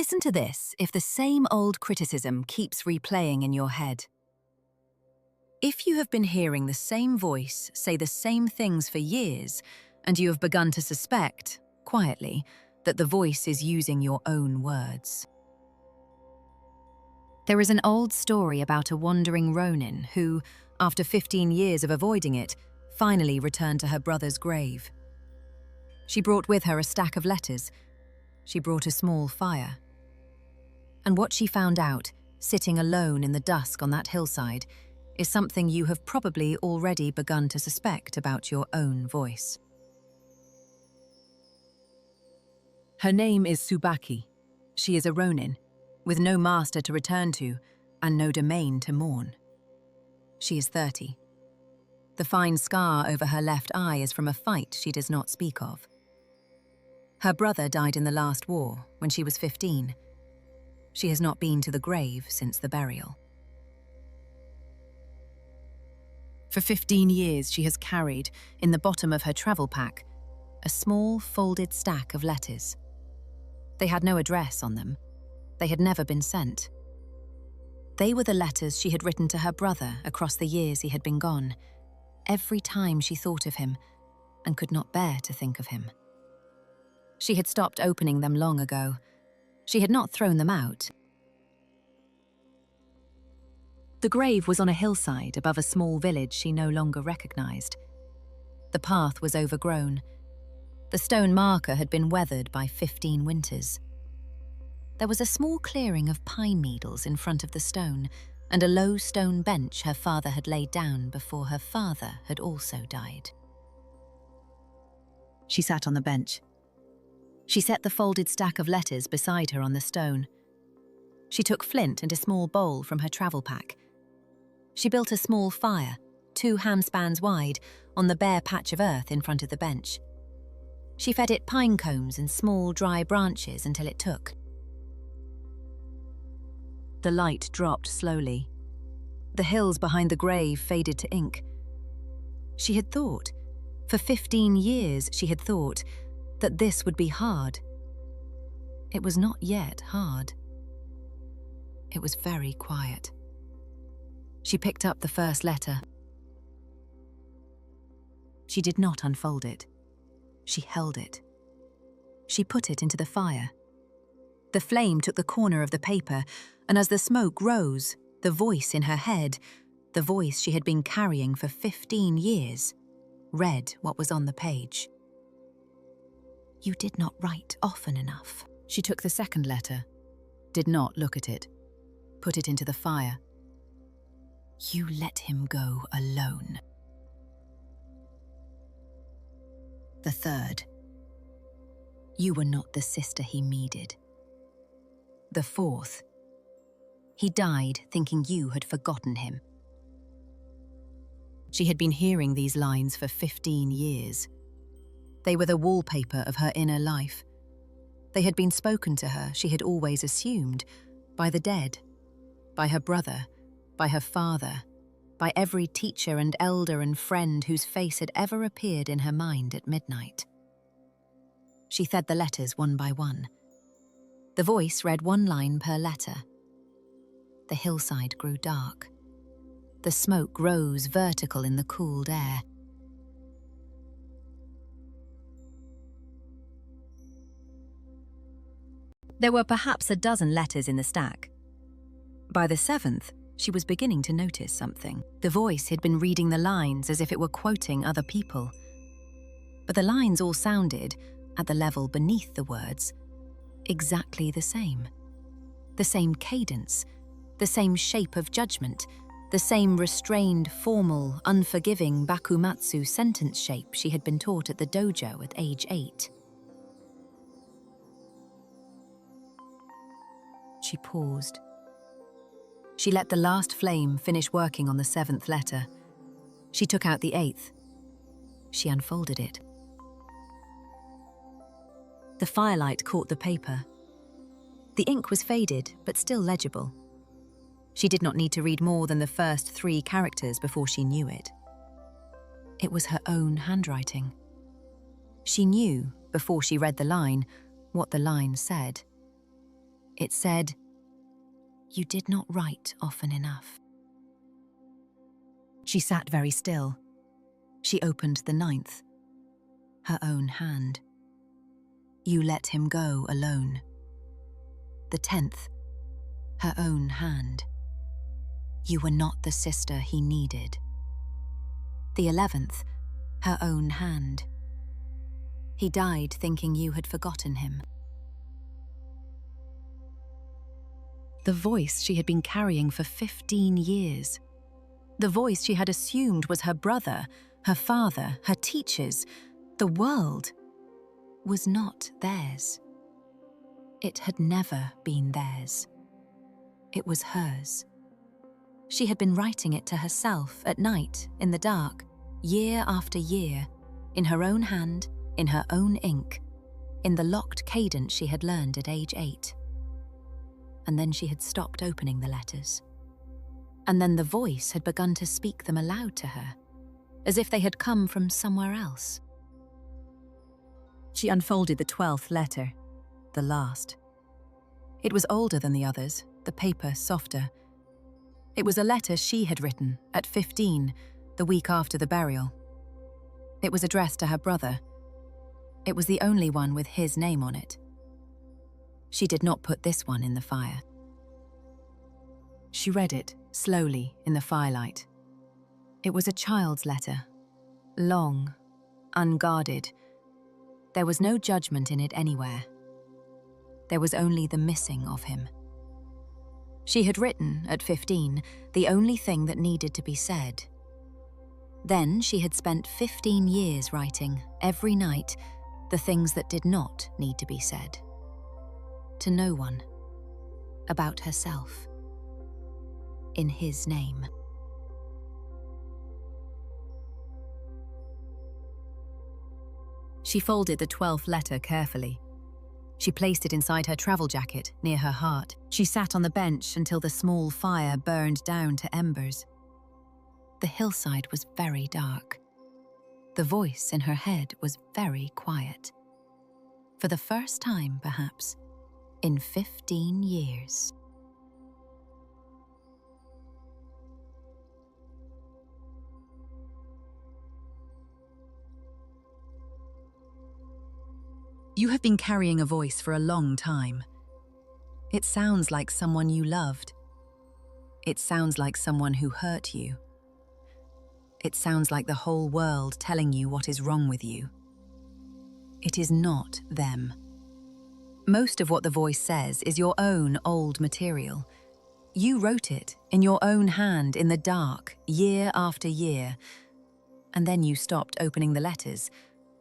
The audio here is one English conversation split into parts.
Listen to this if the same old criticism keeps replaying in your head. If you have been hearing the same voice say the same things for years, and you have begun to suspect, quietly, that the voice is using your own words. There is an old story about a wandering ronin who, after 15 years of avoiding it, finally returned to her brother's grave. She brought with her a stack of letters. She brought a small fire. And what she found out, sitting alone in the dusk on that hillside, is something you have probably already begun to suspect about your own voice. Her name is Tsubaki. She is a ronin, with no master to return to and no domain to mourn. She is 30. The fine scar over her left eye is from a fight she does not speak of. Her brother died in the last war when she was 15. She has not been to the grave since the burial. For 15 years she has carried, in the bottom of her travel pack, a small folded stack of letters. They had no address on them. They had never been sent. They were the letters she had written to her brother across the years he had been gone, every time she thought of him and could not bear to think of him. She had stopped opening them long ago. She had not thrown them out. The grave was on a hillside above a small village she no longer recognized. The path was overgrown. The stone marker had been weathered by 15 winters. There was a small clearing of pine needles in front of the stone, and a low stone bench her father had laid down before her father had also died. She sat on the bench. She set the folded stack of letters beside her on the stone. She took flint and a small bowl from her travel pack. She built a small fire, 2 handspans wide, on the bare patch of earth in front of the bench. She fed it pine cones and small dry branches until it took. The light dropped slowly. The hills behind the grave faded to ink. She had thought, for 15 years she had thought, that this would be hard. It was not yet hard. It was very quiet. She picked up the first letter. She did not unfold it. She held it. She put it into the fire. The flame took the corner of the paper, and as the smoke rose, the voice in her head, the voice she had been carrying for 15 years, read what was on the page. You did not write often enough. She took the second letter, did not look at it, put it into the fire. You let him go alone. The third. You were not the sister he needed. The fourth. He died thinking you had forgotten him. She had been hearing these lines for 15 years. They were the wallpaper of her inner life. They had been spoken to her, she had always assumed, by the dead, by her brother, by her father, by every teacher and elder and friend whose face had ever appeared in her mind at midnight. She fed the letters one by one. The voice read 1 line per letter. The hillside grew dark. The smoke rose vertical in the cooled air. There were perhaps a dozen letters in the stack. By the 7th, she was beginning to notice something. The voice had been reading the lines as if it were quoting other people. But the lines all sounded, at the level beneath the words, exactly the same. The same cadence, the same shape of judgment, the same restrained, formal, unforgiving bakumatsu sentence shape she had been taught at the dojo at age 8. She paused. She let the last flame finish working on the 7th letter. She took out the 8th. She unfolded it. The firelight caught the paper. The ink was faded, but still legible. She did not need to read more than the first 3 characters before she knew it. It was her own handwriting. She knew, before she read the line, what the line said. It said, "You did not write often enough." She sat very still. She opened the 9th, her own hand. "You let him go alone." The 10th, her own hand. "You were not the sister he needed." The 11th, her own hand. "He died thinking you had forgotten him." The voice she had been carrying for 15 years. The voice she had assumed was her brother, her father, her teachers, the world, was not theirs. It had never been theirs. It was hers. She had been writing it to herself at night, in the dark, year after year, in her own hand, in her own ink, in the locked cadence she had learned at age 8. And then she had stopped opening the letters. And then the voice had begun to speak them aloud to her, as if they had come from somewhere else. She unfolded the 12th letter, the last. It was older than the others, the paper softer. It was a letter she had written at 15, the week after the burial. It was addressed to her brother. It was the only one with his name on it. She did not put this one in the fire. She read it slowly in the firelight. It was a child's letter, long, unguarded. There was no judgment in it anywhere. There was only the missing of him. She had written, at 15, the only thing that needed to be said. Then she had spent 15 years writing, every night, the things that did not need to be said. To no one. About herself. In his name. She folded the 12th letter carefully. She placed it inside her travel jacket, near her heart. She sat on the bench until the small fire burned down to embers. The hillside was very dark. The voice in her head was very quiet. For the first time, perhaps, in 15 years. You have been carrying a voice for a long time. It sounds like someone you loved. It sounds like someone who hurt you. It sounds like the whole world telling you what is wrong with you. It is not them. Most of what the voice says is your own old material. You wrote it in your own hand in the dark, year after year. And then you stopped opening the letters,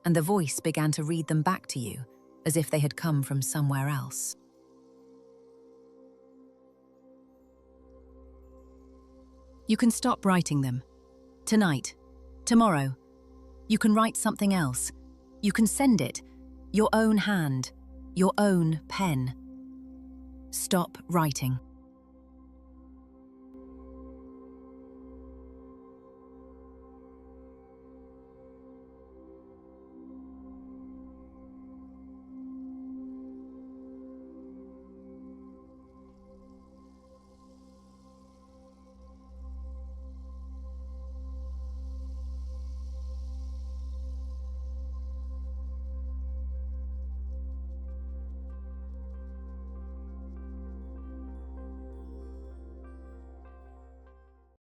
and the voice began to read them back to you, as if they had come from somewhere else. You can stop writing them. Tonight, tomorrow. You can write something else. You can send it, your own hand, your own pen. Stop writing.